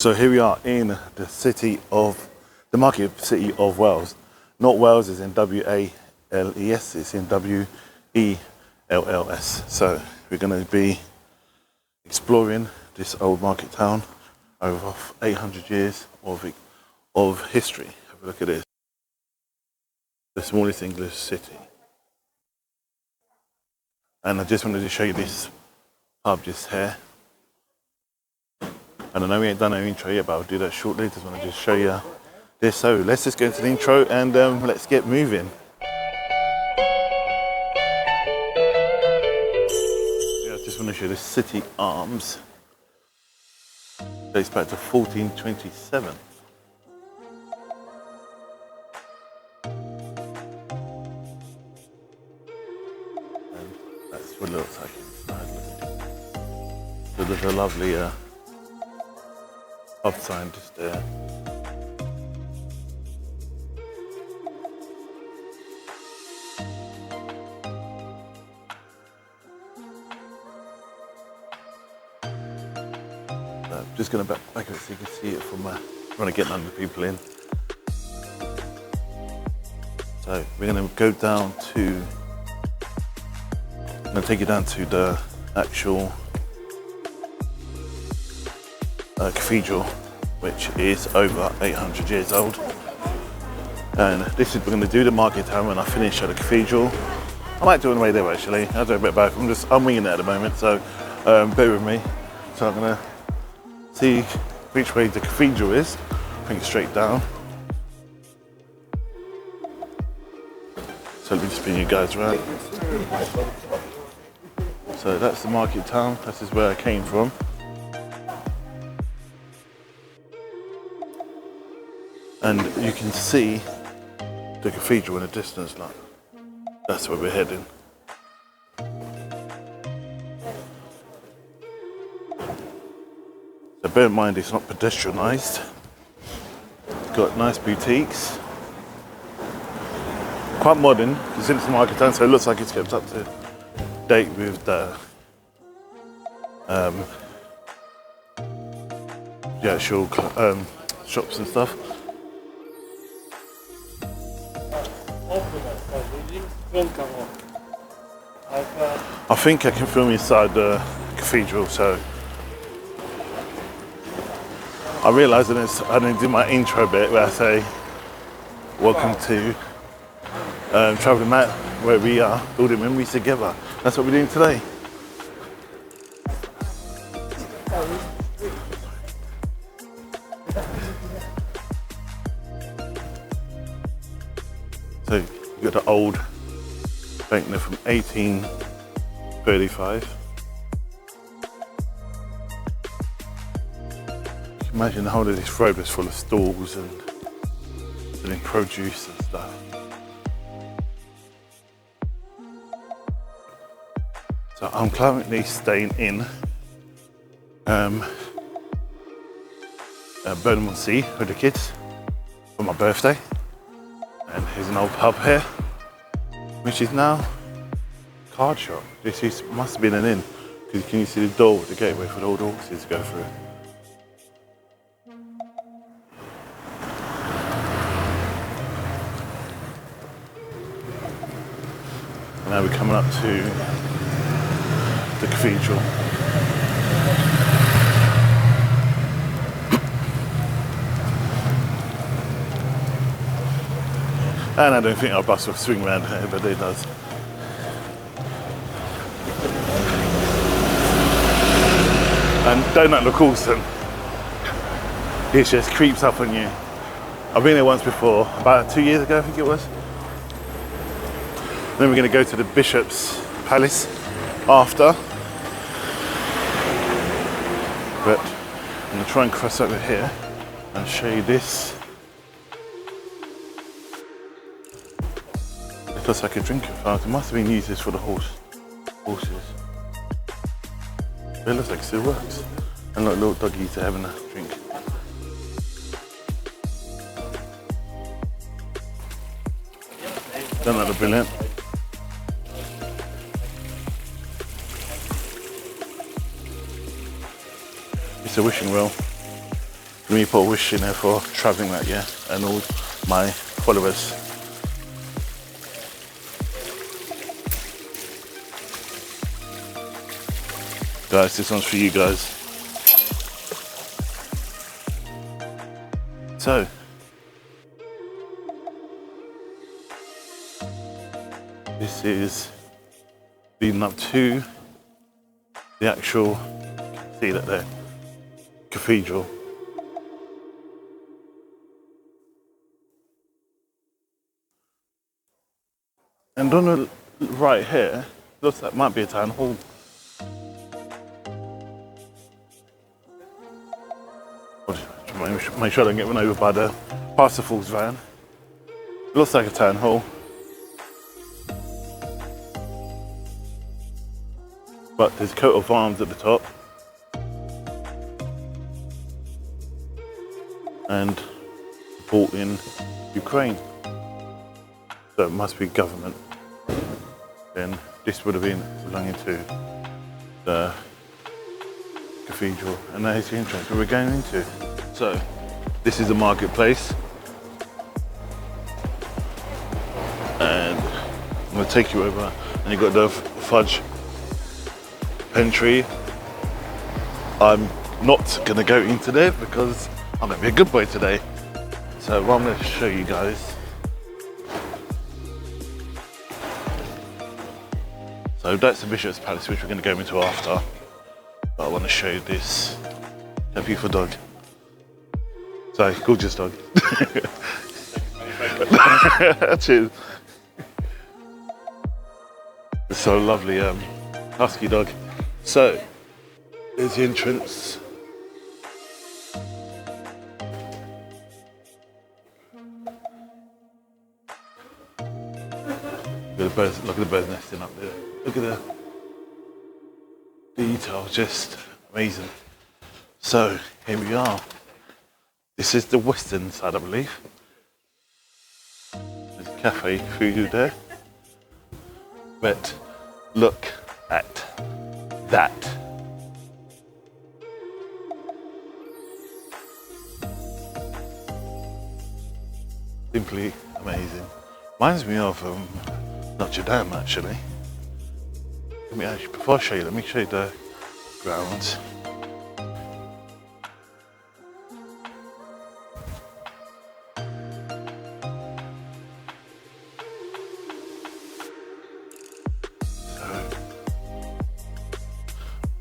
So here we are in the market city of Wales. Not Wales is in W-A-L-E-S, it's in W-E-L-L-S. So we're going to be exploring this old market town over 800 years of history. Have a look at this. The smallest English city. And I just wanted to show you this pub just here. And I know we ain't done an intro yet, but I'll do that shortly. Just want to just show you this. So let's just go into the intro and let's get moving. Yeah, I just want to show you the City Arms. Dates back to 1427. And that's what it looks like inside. So there's a lovely pub sign just there. So just going to back of it so you can see it from trying to get none of the people in. So we're going to go down to, I'm going to take you down to the actual cathedral, which is over 800 years old. And this is, we're going to do the market town when I finish at the cathedral. I might do it on the way there actually. I'll do a bit back. I'm winging it at the moment, so bear with me. So I'm going to see which way the cathedral is. I think it's straight down. So let me just bring you guys around. So that's the market town. This is where I came from. And you can see the cathedral in the distance, like that's where we're heading. So bear in mind it's not pedestrianised. It's got nice boutiques. Quite modern, because it's the market town, so it looks like it's kept up to date with the actual shops and stuff. I think I can film inside the cathedral, so I realised I didn't do my intro bit where I say welcome to Travelling Mat, where we are building memories together. That's what we're doing today. So you've got the old banknote from 1835. Imagine the whole of this road was full of stalls and selling produce and stuff. So I'm currently staying in Burnham-on-Sea with the kids for my birthday. And here's an old pub here, which is now a card shop. This must have been an inn, because can you see the door with the gateway for the old horses to go through? And now we're coming up to the cathedral. And I don't think our bus will swing around here, but it does. And don't that look awesome? It just creeps up on you. I've been there once before, about 2 years ago I think it was. Then we're going to go to the Bishop's Palace after. But I'm going to try and cross over here and show you this. It looks like a drinking fountain. It must have been used this for the horses. It looks like it still works. And like little doggies are having a drink. Don't that look brilliant? It's a wishing well. Let me put a wish in there for travelling that year and all my followers. Guys, this one's for you guys. So, this is leading up to the actual, see that there, cathedral. And on the right here, looks like might be a town hall. Make sure I don't get run over by the Parsifal's van. It looks like a town hall. But there's a coat of arms at the top. And bought in Ukraine. So it must be government. Then this would have been belonging to the cathedral. And there's the entrance where we're going into. So this is the marketplace. And I'm going to take you over, and you've got the fudge pantry. I'm not going to go into there because I'm going to be a good boy today. So what I'm going to show you guys. So that's the Bishop's Palace, which we're going to go into after. But I want to show you this. A beautiful dog. Sorry, gorgeous dog. Cheers. It's so lovely, husky dog. So, there's the entrance. Look at the birds nesting up there. Look at the detail, just amazing. So, here we are. This is the western side, I believe. There's a cafe food there. But look at that. Simply amazing. Reminds me of Notre Dame, actually. Before I show you, let me show you the grounds.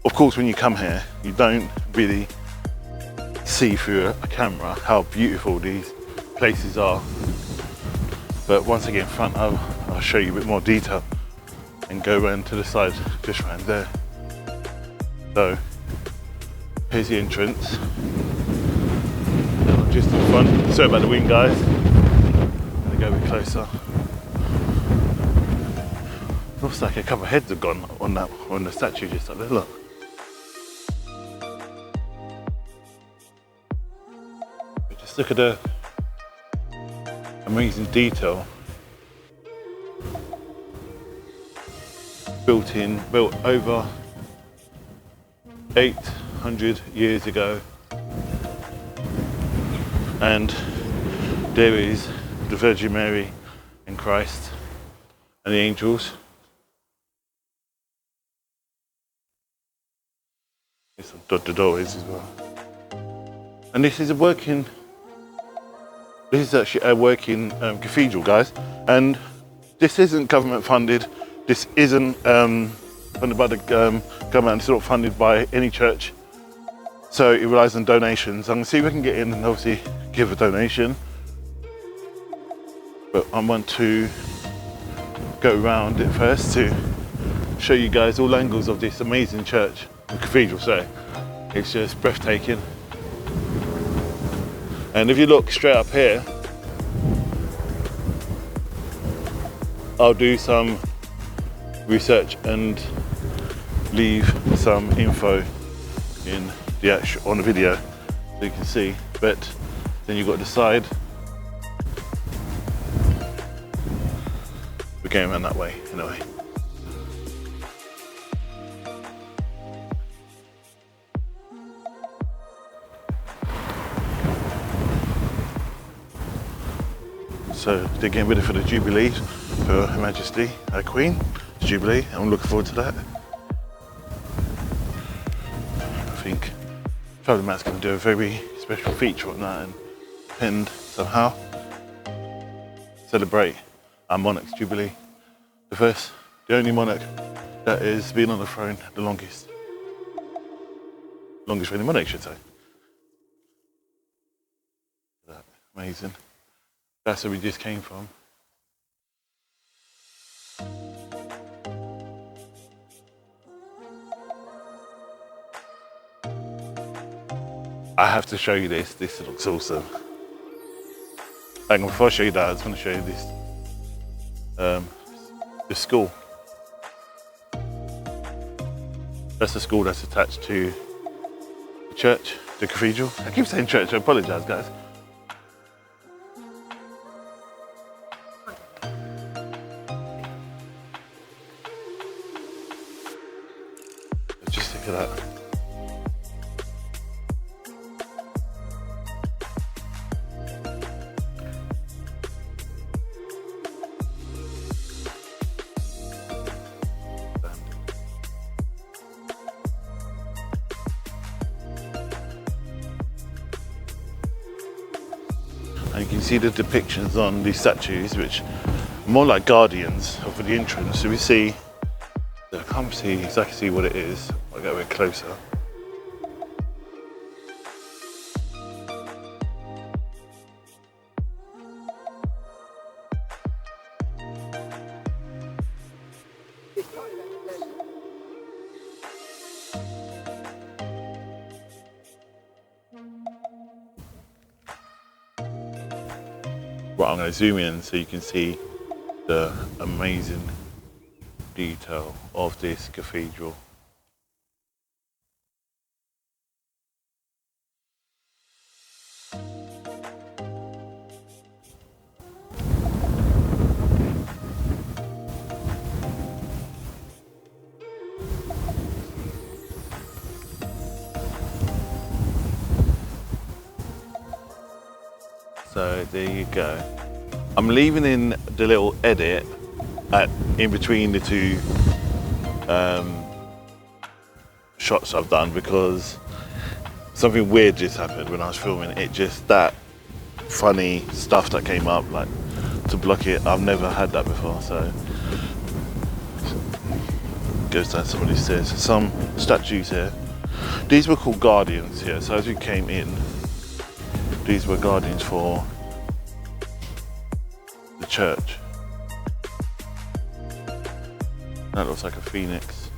Of course, when you come here, you don't really see through a camera how beautiful these places are. But once I get in front, I'll show you a bit more detail and go around to the side, just around there. So, here's the entrance. Just in front. Sorry about the wind, guys. I'm gonna go a bit closer. Looks like a couple of heads have gone on the statue just up there. Look. Just look at the amazing detail. Built over 800 years ago. And there is the Virgin Mary and Christ and the angels. There's some dotted doorways as well. And this is actually a working cathedral, guys. And this isn't government funded. This isn't funded by the government. It's not funded by any church. So it relies on donations. I'm gonna see if we can get in and obviously give a donation. But I want to go around it first to show you guys all angles of this amazing church and cathedral. So it's just breathtaking. And if you look straight up here, I'll do some research and leave some info in on the video so you can see. But then you've got the side. We're going around that way anyway. So they're getting ready for the Jubilee for Her Majesty, our Queen, the Jubilee. I'm looking forward to that. I think Travelling Matt's going to do a very special feature on that and end somehow. Celebrate our monarch's Jubilee. The only monarch that has been on the throne the longest. Longest reigning monarch, I should say. That amazing. That's where we just came from. I have to show you this. This looks awesome. Hang on, before I show you that, I just want to show you this. The school. That's the school that's attached to the church, the cathedral. I keep saying church, I apologise, guys. Just think of that. And you can see the depictions on these statues, which are more like guardians of the entrance. So we see, I can't exactly see what it is. I'll get a bit closer. Right, I'm going to zoom in so you can see the amazing detail of this cathedral. So there you go. I'm leaving in the little edit in between the two shots I've done because something weird just happened when I was filming it. Just that funny stuff that came up, like to block it. I've never had that before, so goes down some of these stairs. Some statues here. These were called guardians here. So as we came in, these were guardians for the church. That looks like a phoenix.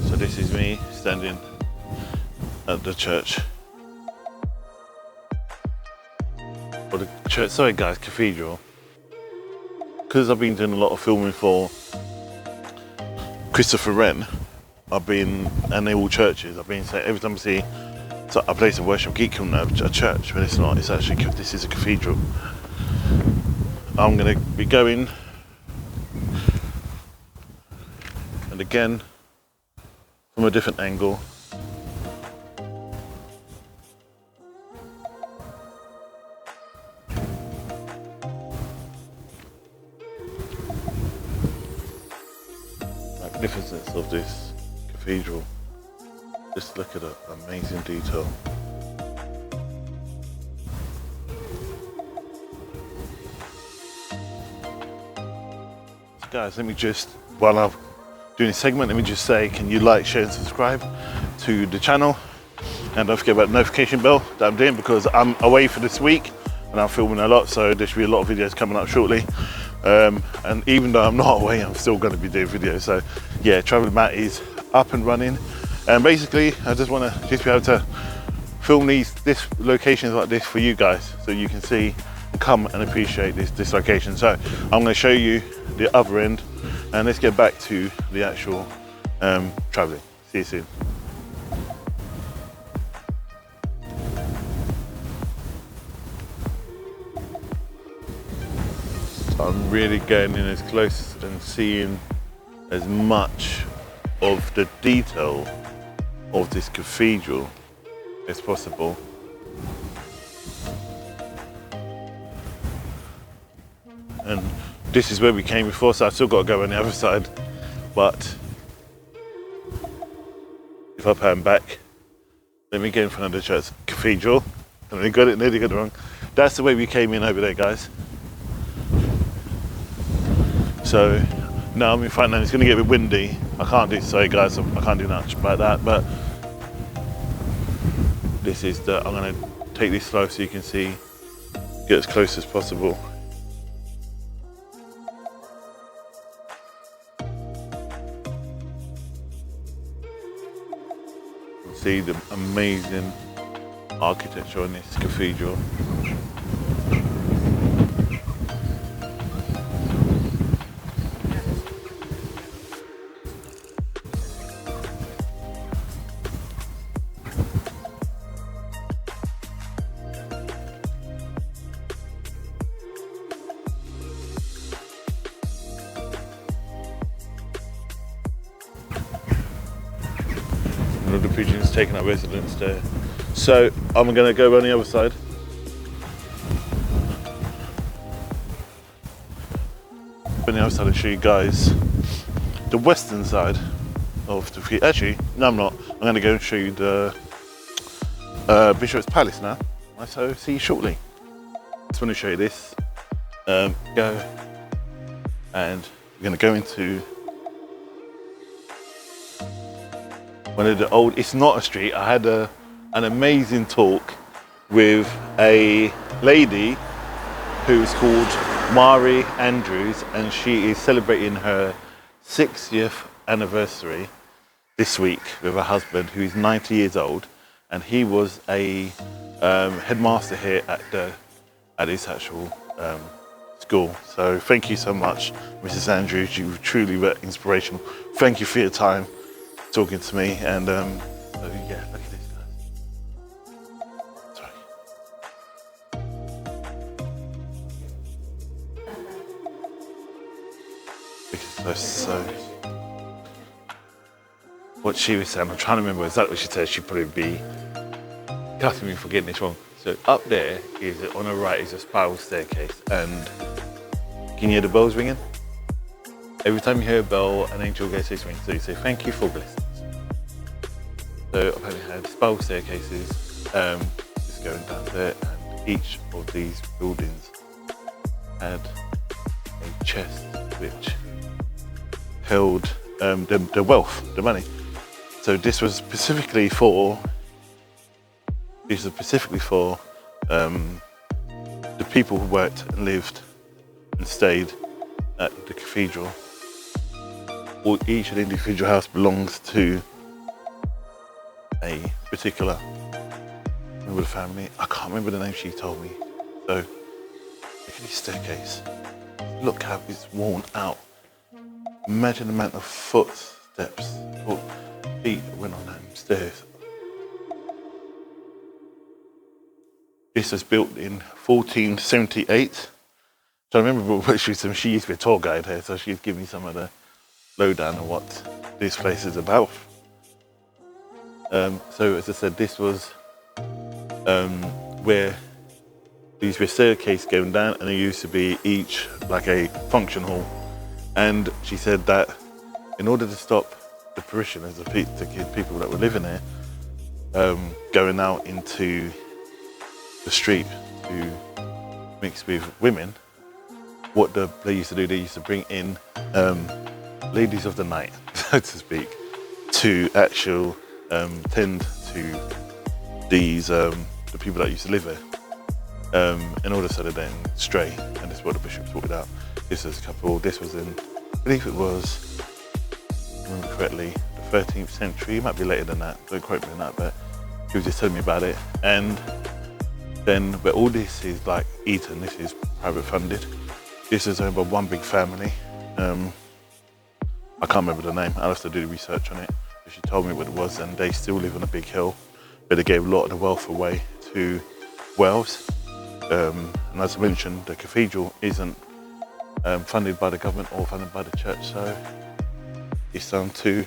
So this is me standing at the church. Or the church, sorry guys, cathedral. Because I've been doing a lot of filming for Christopher Wren, and they're all churches, I've been saying every time I see a place of worship, keep calling it a church, but it's not, it's actually, this is a cathedral. I'm going to be going, and again, from a different angle. Magnificence of this cathedral. Just look at the amazing detail. So guys, let me just, while I'm doing this segment, let me just say, can you like, share and subscribe to the channel? And don't forget about the notification bell that I'm doing, because I'm away for this week and I'm filming a lot, so there should be a lot of videos coming up shortly. And even though I'm not away, I'm still going to be doing videos. So yeah, Travelling Matt is up and running. And basically, I just want to be able to film this locations like this for you guys, so you can see, come and appreciate this location. So I'm going to show you the other end, and let's get back to the actual traveling. See you soon. I'm really getting in as close and seeing as much of the detail of this cathedral as possible. And this is where we came before, so I've still got to go on the other side. But if I pan back, let me get in front of the church cathedral. I nearly got it wrong. That's the way we came in over there, guys. So now I'm in front, and it's going to get a bit windy. I can't do, sorry guys, I can't do much about that. But this is the, I'm going to take this slow so you can see, get as close as possible. See the amazing architecture in this cathedral. The pigeons taking up residence there. So I'm going to go on the other side. On the other side, I'll show you guys the western side of the. Actually, no, I'm not. I'm going to go and show you the Bishop's Palace now. So see you shortly. Just want to show you this. Go, and we're going to go into one of the old, it's not a street. I had an amazing talk with a lady who's called Mari Andrews, and she is celebrating her 60th anniversary this week with her husband, who is 90 years old, and he was a headmaster here at this actual school. So thank you so much, Mrs. Andrews. You truly were inspirational. Thank you for your time talking to me, and so yeah, look at this, guys. Sorry. So what she was saying, I'm trying to remember exactly what she said. She'd probably be cutting me for getting this wrong. So up there is, on the right, is a spiral staircase, and can you hear the bells ringing? Every time you hear a bell, an angel goes to ring. So you say, thank you for blessings. So I've only had spiral staircases, just going down there, and each of these buildings had a chest which held the wealth, the money. So this was specifically for the people who worked and lived and stayed at the cathedral. Each individual house belongs to a particular member of the family. I can't remember the name she told me. So look at this staircase. Look how it's worn out. Imagine the amount of footsteps or feet that went on them stairs. This was built in 1478. So I remember what she said. She used to be a tour guide here, so she'd give me some of the lowdown on what this place is about. So as I said, this was where there used to be a staircase going down, and there used to be each like a function hall. And she said that in order to stop the parishioners, the people that were living there, going out into the street to mix with women, what they used to do, they used to bring in ladies of the night, so to speak, to actual tend to these the people that used to live there, in order so they didn't stray. And this is what the bishop sorted out. This was a couple. This was in, I believe it was, if I remember correctly, the 13th century. It might be later than that. Don't quote me on that, but he was just telling me about it. And then, but all this is like Eton. This is private funded. This is owned by one big family. I can't remember the name. I'll have to do the research on it. But she told me what it was, and they still live on a big hill, but they gave a lot of the wealth away to Wales. And as I mentioned, the cathedral isn't funded by the government or funded by the church. So it's time to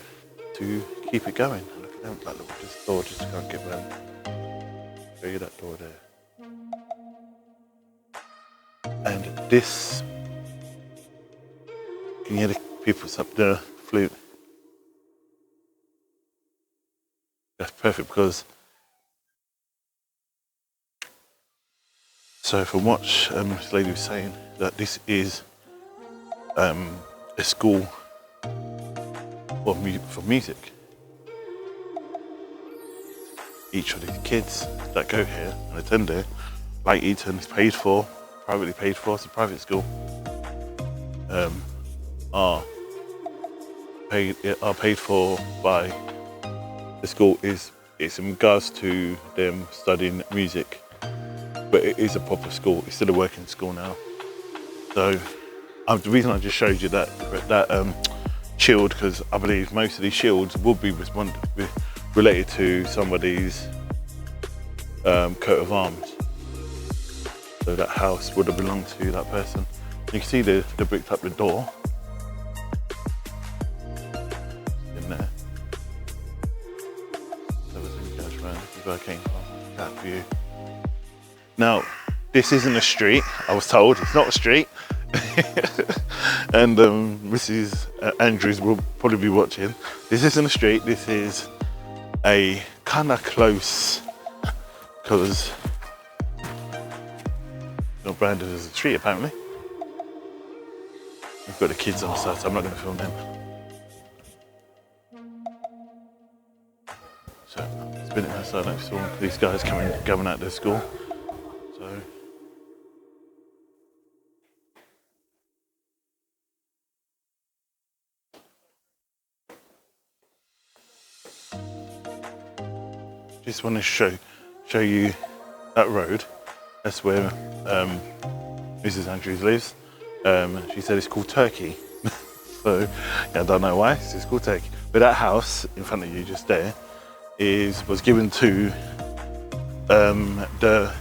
keep it going. Look at them, like, look at this door, just can't get around. Show you that door there. And this, can you hear the people up the flute? That's perfect because, so from what this lady was saying, that this is a school for music. Each of these kids that go here and attend here, like Eton, is paid for, privately paid for, it's a private school, are paid for by the school. It's in regards to them studying music, but it is a proper school. It's still a working school now. So the reason I just showed you that shield, because I believe most of these shields will be related to somebody's coat of arms. So that house would have belonged to that person. You can see they bricked up the door. In there. So everything goes around. This is where I came from. That view. Now, this isn't a street, I was told. It's not a street. And Mrs. Andrews will probably be watching. This isn't a street, this is a kind of close, because not branded as a street apparently. We've got the kids on the side, so I'm not going to film them. So it's been outside next door. These guys going out to school. So just want to show you that road. That's where Mrs. Andrews lives. She said it's called Turkey. So yeah, I don't know why, it's called Turkey. But that house in front of you just there was given to the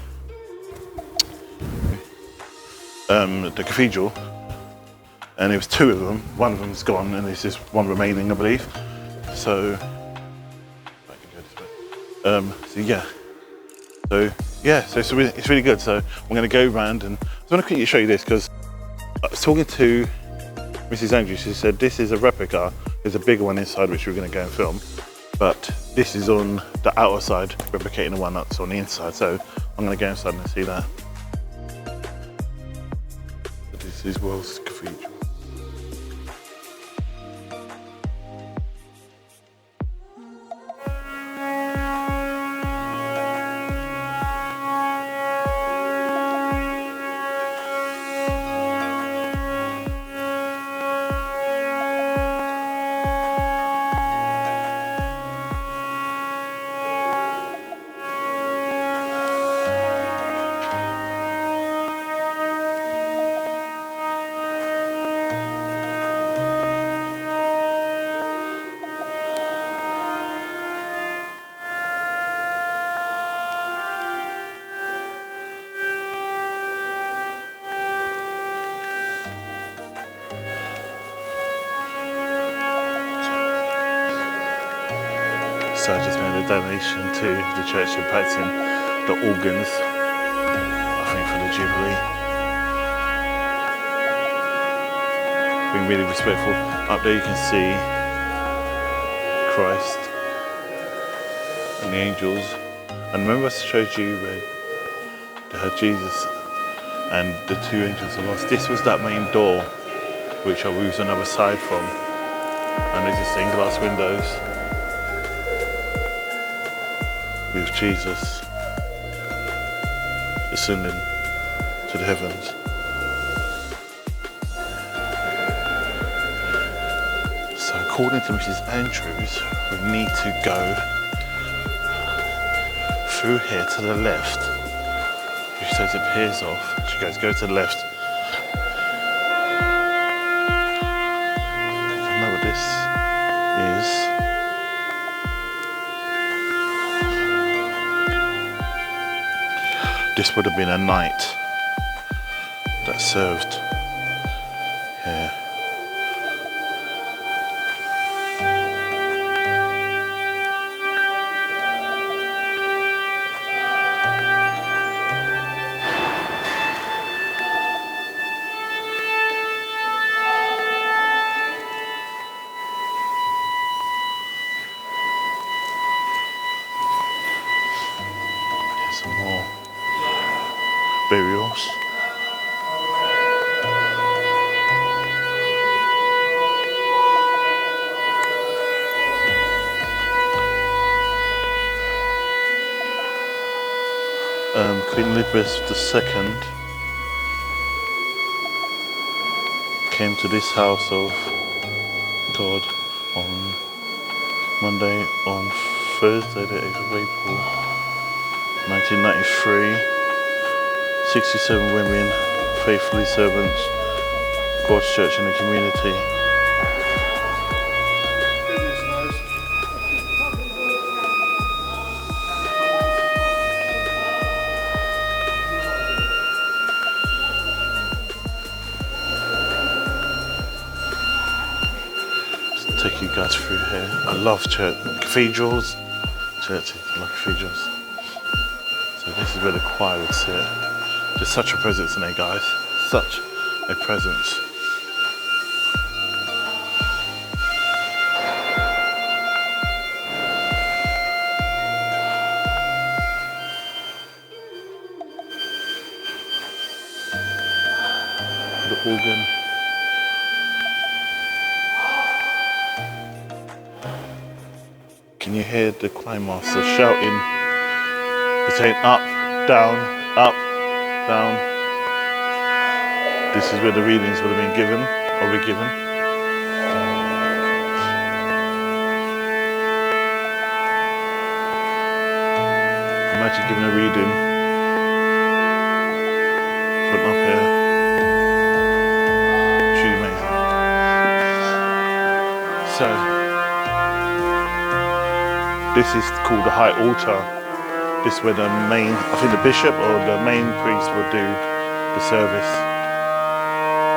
cathedral, and there was two of them. One of them's gone and there's just one remaining, I believe. So so it's really good. So I'm going to go around, and I just want to quickly show you this, because I was talking to Mrs. Andrews. She said this is a replica. There's a bigger one inside which we're going to go and film, but this is on the outer side, replicating the one that's on the inside. So I'm going to go inside and see that. So this is Wells Cathedral. So I just made a donation to the church in practicing the organs, I think for the Jubilee. Being really respectful. Up there you can see Christ and the angels. And remember I showed you they had Jesus and the two angels are lost. This was that main door which I was on the other side from. And there's the stained glass windows with Jesus ascending to the heavens. So according to Mrs. Andrews, we need to go through here to the left. She says it peers off. She goes, go to the left. I don't know what this is. This would have been a knight that served here. Here's some more burials. Queen Elizabeth II came to this house of God on Monday, on Thursday the 8th of April 1993. 67 women, faithfully servants, God's church in the community. Take you guys through here. I love church, cathedrals, churches, I love cathedrals. So this is where the choir would sit. There's such a presence in there, guys. Such a presence. The organ. Can you hear the choir master shouting? They're saying up, down, down. This is where the readings would have been given, or be given. Imagine giving a reading. Put up here. Truly amazing. So, this is called the High Altar. This is where the main, I think the bishop or the main priest will do the service.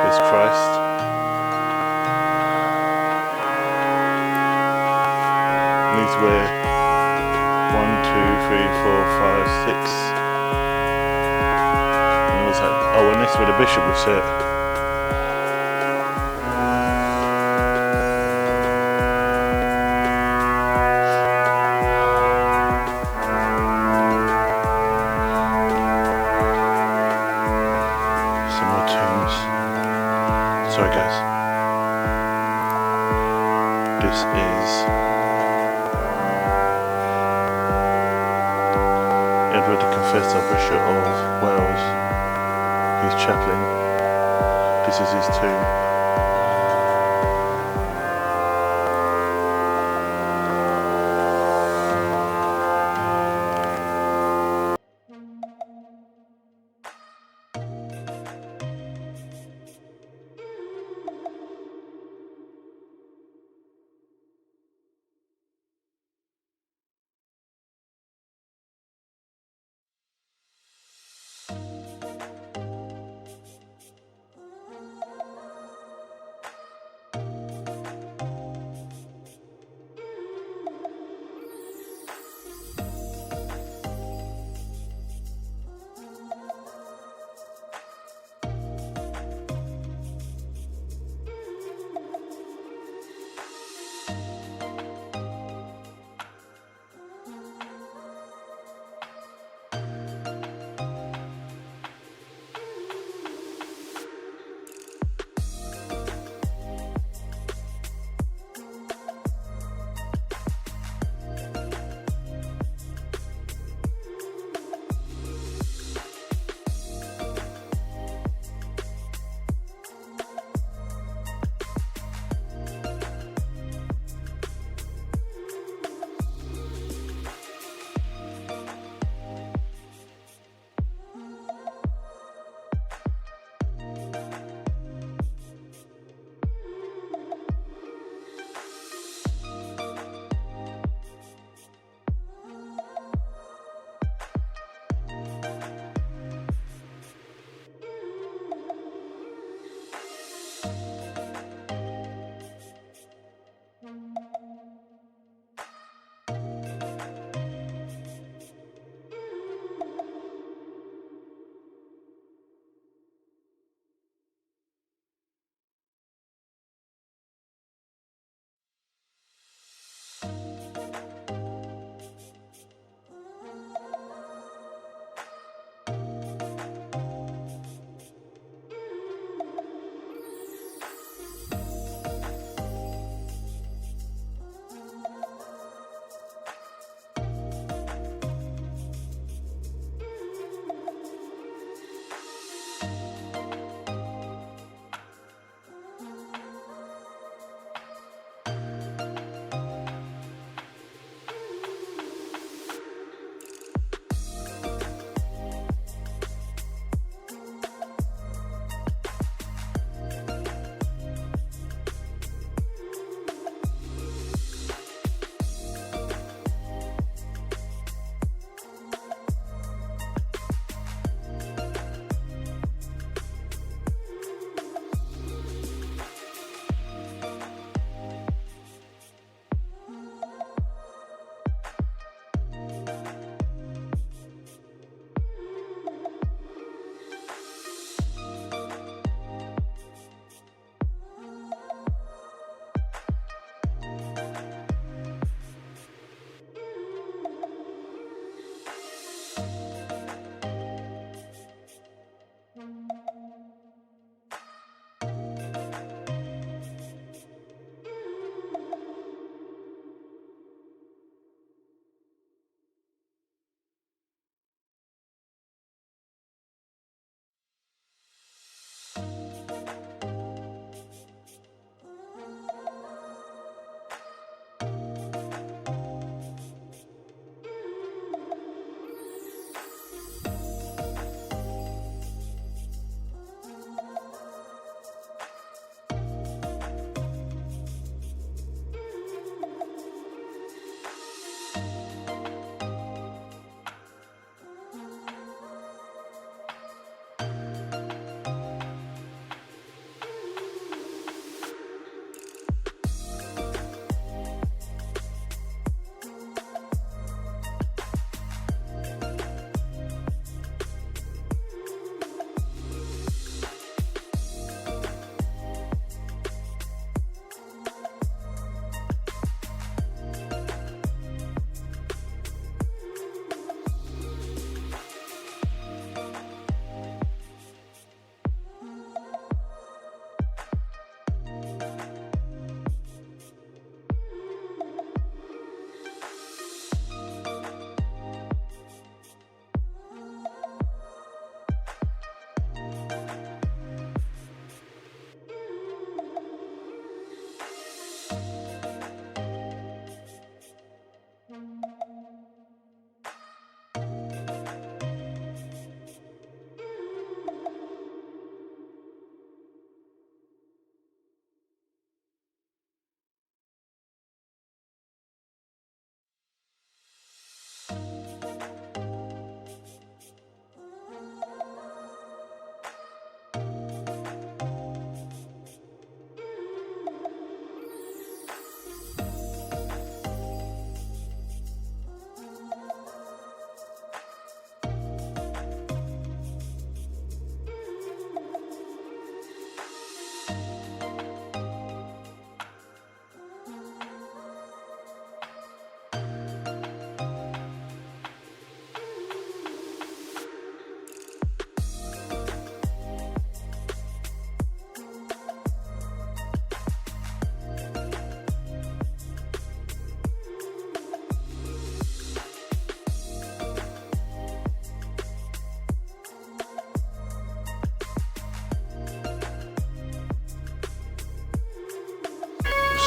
There's Christ. And these were 1, 2, 3, 4, 5, 6. And it was like, oh, and this is where the bishop will sit. Sorry guys. This is Edward the Confessor, Bishop of Wales. He's chaplain. This is his tomb.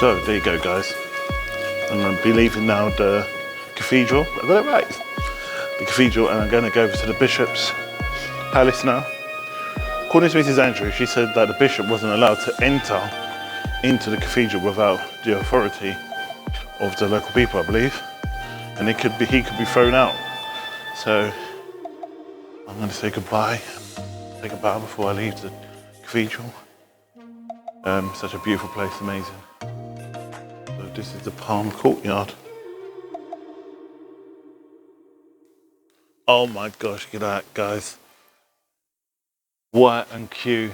So there you go, guys. I'm going to be leaving now the cathedral. I got it right. The cathedral, and I'm going to go over to the bishop's palace now. According to Mrs. Andrew, she said that the bishop wasn't allowed to enter into the cathedral without the authority of the local people, I believe, and he could be thrown out. So I'm going to say goodbye and take a bow before I leave the cathedral. Such a beautiful place, amazing. So this is the Palm Courtyard. Oh my gosh, look at that, guys. White and queue.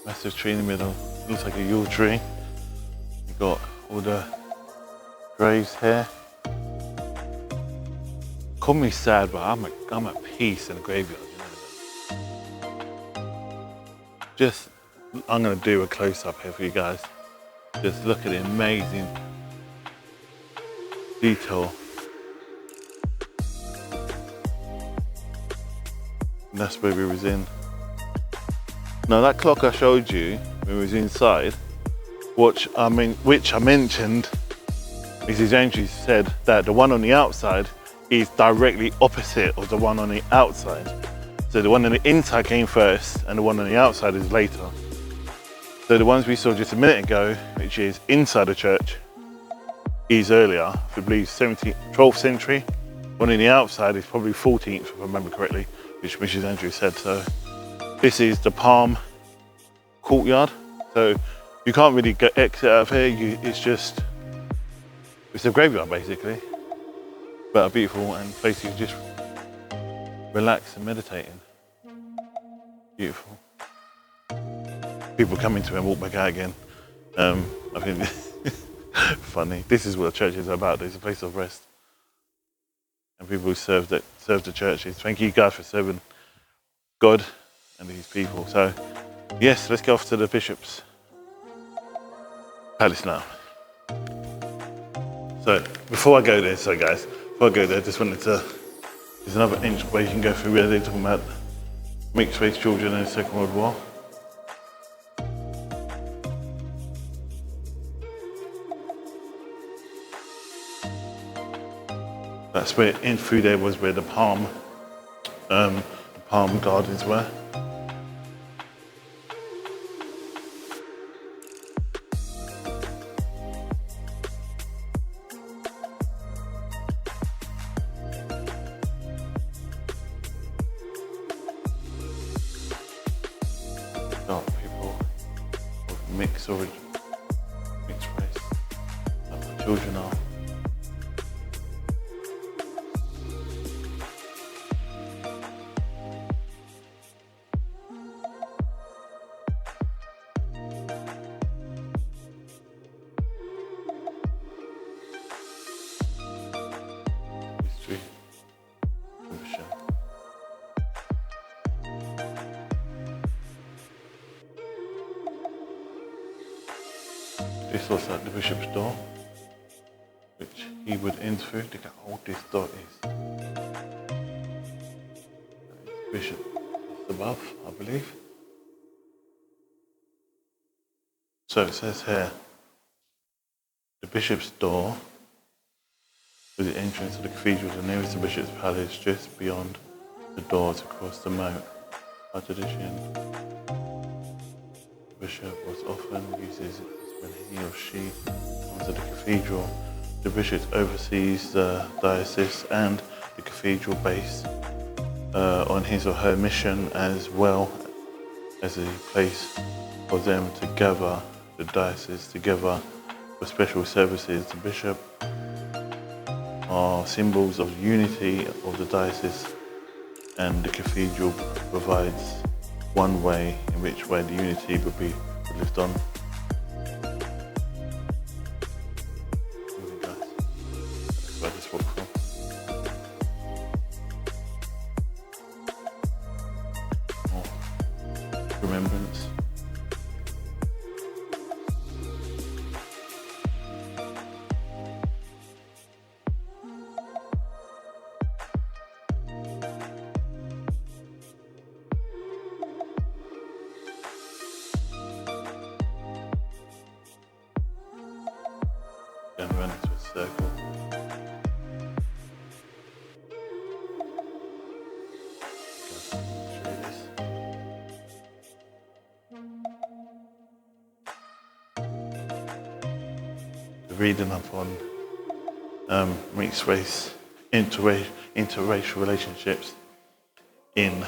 Massive tree in the middle. Looks like a Yule tree. You've got all the graves here. Call me sad, but I'm at peace in the graveyard. I'm going to do a close-up here for you guys. Just look at the amazing detail. And that's where we was in. Now that clock I showed you when we was inside, which I mentioned, Mrs. Andrews said that the one on the outside is directly opposite of the one on the outside. So the one on the inside came first and the one on the outside is later. So the ones we saw just a minute ago, which is inside the church, is earlier, I believe 12th century. One on the outside is probably 14th, if I remember correctly, which Mrs. Andrews said. So this is the Palm Courtyard. So you can't really exit out of here, it's a graveyard basically. But a beautiful and place you can just relax and meditate in. Beautiful. People come into it and walk back out again. I think funny. This is what the church is about. It's a place of rest. And people who serve the churches. Thank you guys for serving God and these people. So yes, let's go off to the bishop's palace now. So before I go there, I just wanted to, there's another inch where you can go through where they're talking about mixed race children in the Second World War. That's where, in through there was where the palm gardens were. People of mixed origin, mixed race, like my children are. History, tradition. This looks like the bishop's door, which he would enter through. Look how old this door is. Bishop is above, I believe. So it says here, the bishop's door with the entrance to the cathedral, the nearest to the bishop's palace, just beyond the doors across the moat. By tradition, the bishop was often uses when he or she comes to the cathedral. The bishop oversees the diocese and the cathedral base on his or her mission, as well as a place for them to gather, the diocese together for special services. The bishop are symbols of unity of the diocese, and the cathedral provides one way in which way the unity would be lived on. That's where this walk from. More remembrance. Going around into a circle. Reading up on mixed race, interracial relationships in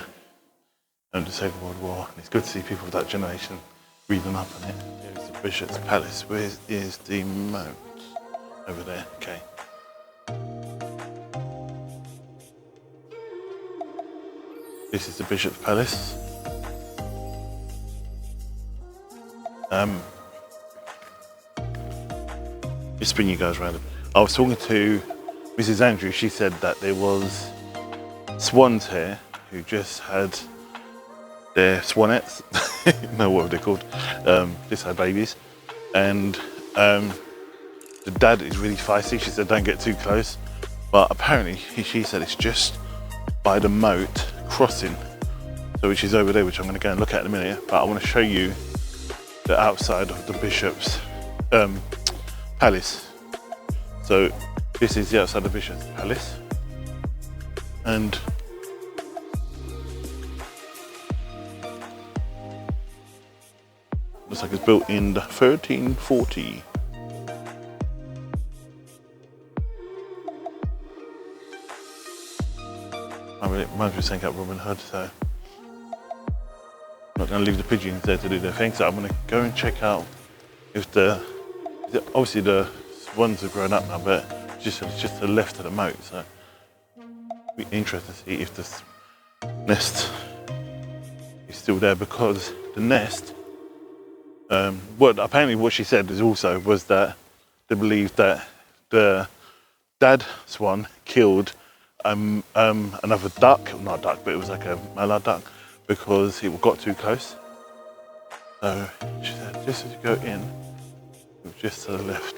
the Second World War. And it's good to see people of that generation reading up on it. There's the Bishop's Palace. Where is the moat? Over there. Okay. This is the Bishop's Palace. Just bring you guys around. I was talking to Mrs. Andrews. She said that there was swans here who just had their swanettes. No, what are they called? Just had babies, and the dad is really feisty. She said don't get too close, but apparently she said it's just by the moat crossing, so which is over there, which I'm going to go and look at in a minute. But I want to show you the outside of the Bishop's Palace. So this is the outside of Bishop's Palace, and looks like it's built in 1340. It reminds me of saying about Robin Hood, so I'm not going to leave the pigeons there to do their thing. So I'm going to go and check out if obviously the swans have grown up now, but it's just to the left of the moat. So it'll be interesting to see if this nest is still there, because the nest, apparently what she said was that they believed that the dad swan killed another duck, not a duck, but it was like a mallard duck, because it got too close. So she said just as you go in, it was just to the left.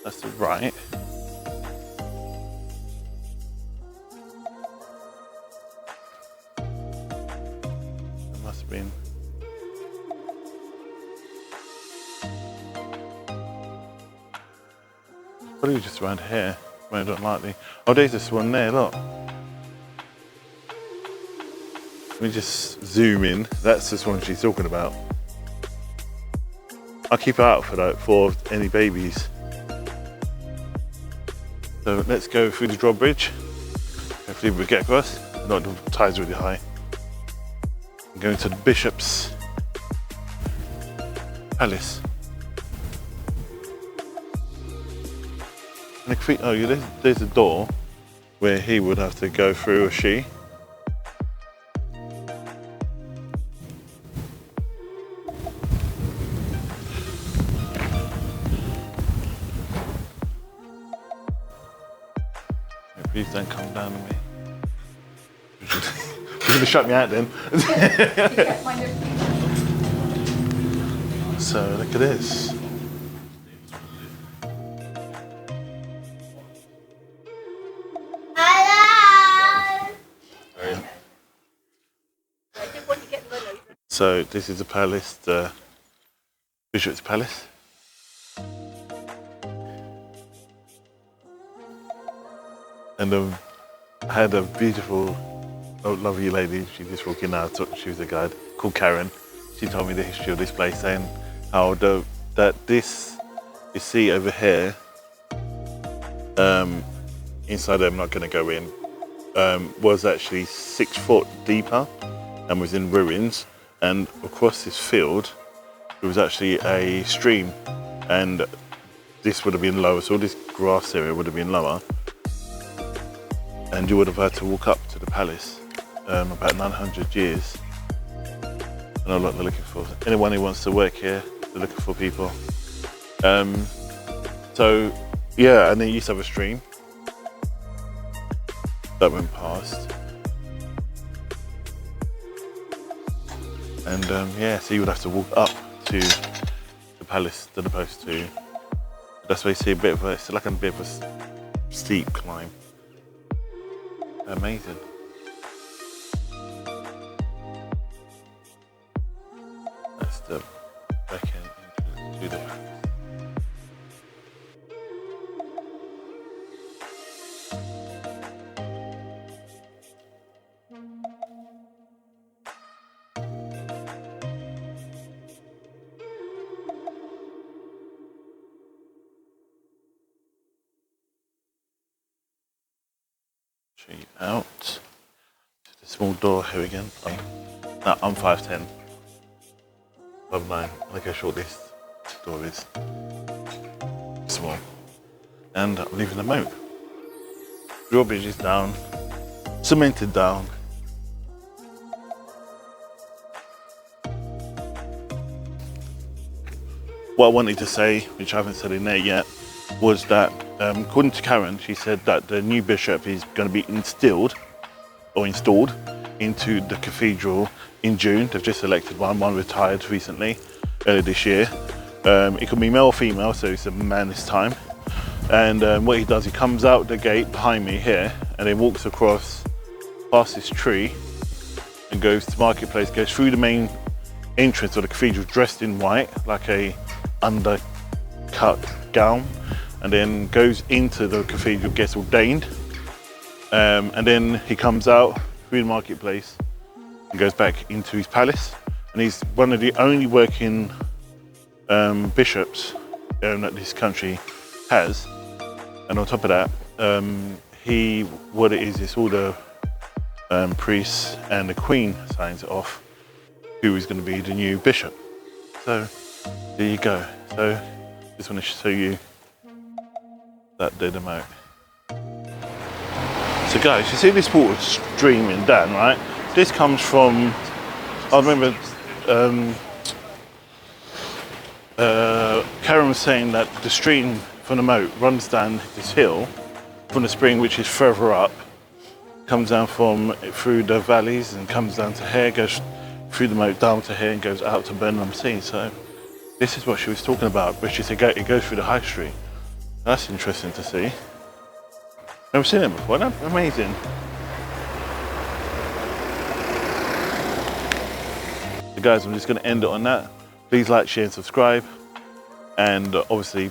That's the right. It must have been. Probably just around here. Very unlikely. Oh, there's this one there, look. Let me just zoom in. That's this one she's talking about. I'll keep an eye out for any babies. So let's go through the drawbridge. Hopefully we get across. Not the tide's really high. I'm going to the Bishop's Palace. And there's a door where he would have to go through, or she. Please don't come down on me. You're going to shut me out then. So look at this. So this is the palace, the Bishop's Palace. And I had a beautiful, lovely lady, she just walked in now, she was a guide, called Karen. She told me the history of this place, saying how that this, you see over here, inside there, I'm not going to go in, was actually 6 foot deeper and was in ruins. And across this field, there was actually a stream, and this would have been lower, so all this grass area would have been lower, and you would have had to walk up to the palace, about 900 years. I know what they're looking for. Anyone who wants to work here, they're looking for people. So yeah, and they used to have a stream that went past. And yeah, so you would have to walk up to the palace as opposed to. That's why you see it's like a bit of a steep climb. Amazing. That's the back end entrance to the palace. Show you out to the small door here again. No, I'm 5'10". 5'9". Look how short this door is. Small. And I'm leaving the moat. Drawbridge is down, cemented down. What I wanted to say, which I haven't said in there yet, was that according to Karen, she said that the new bishop is going to be installed into the cathedral in June. They've just elected one retired recently, earlier this year. It could be male or female, so it's a man this time. And what he does, he comes out the gate behind me here and then walks across past this tree and goes to Marketplace, goes through the main entrance of the cathedral dressed in white, like a undercut gown, and then goes into the cathedral, gets ordained, and then he comes out through the Marketplace and goes back into his palace. And he's one of the only working bishops that this country has. And on top of that, what it is, it's all the priests and the Queen signs it off who is going to be the new bishop. So there you go. So just want to show you that did them out. So guys, you see this water streaming down, right? This comes from, I remember Karen was saying that the stream from the moat runs down this hill from the spring, which is further up, comes down through the valleys and comes down to here, goes through the moat down to here and goes out to Burnham Sea. So this is what she was talking about, but she said it goes through the high street. That's interesting to see. Never seen it before. That's amazing. So guys, I'm just going to end it on that. Please like, share and subscribe, and obviously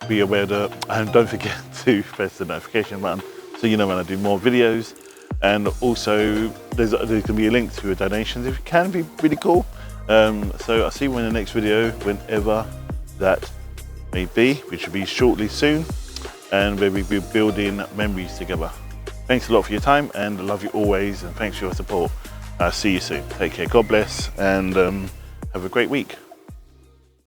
be aware that, and don't forget to press the notification button so you know when I do more videos. And also there's going to be a link to donations if you can, be really cool. So I'll see you in the next video, whenever that may be, which will be shortly soon, and where we'll be building memories together. Thanks a lot for your time, and I love you always, and thanks for your support. I'll see you soon. Take care, God bless, and have a great week.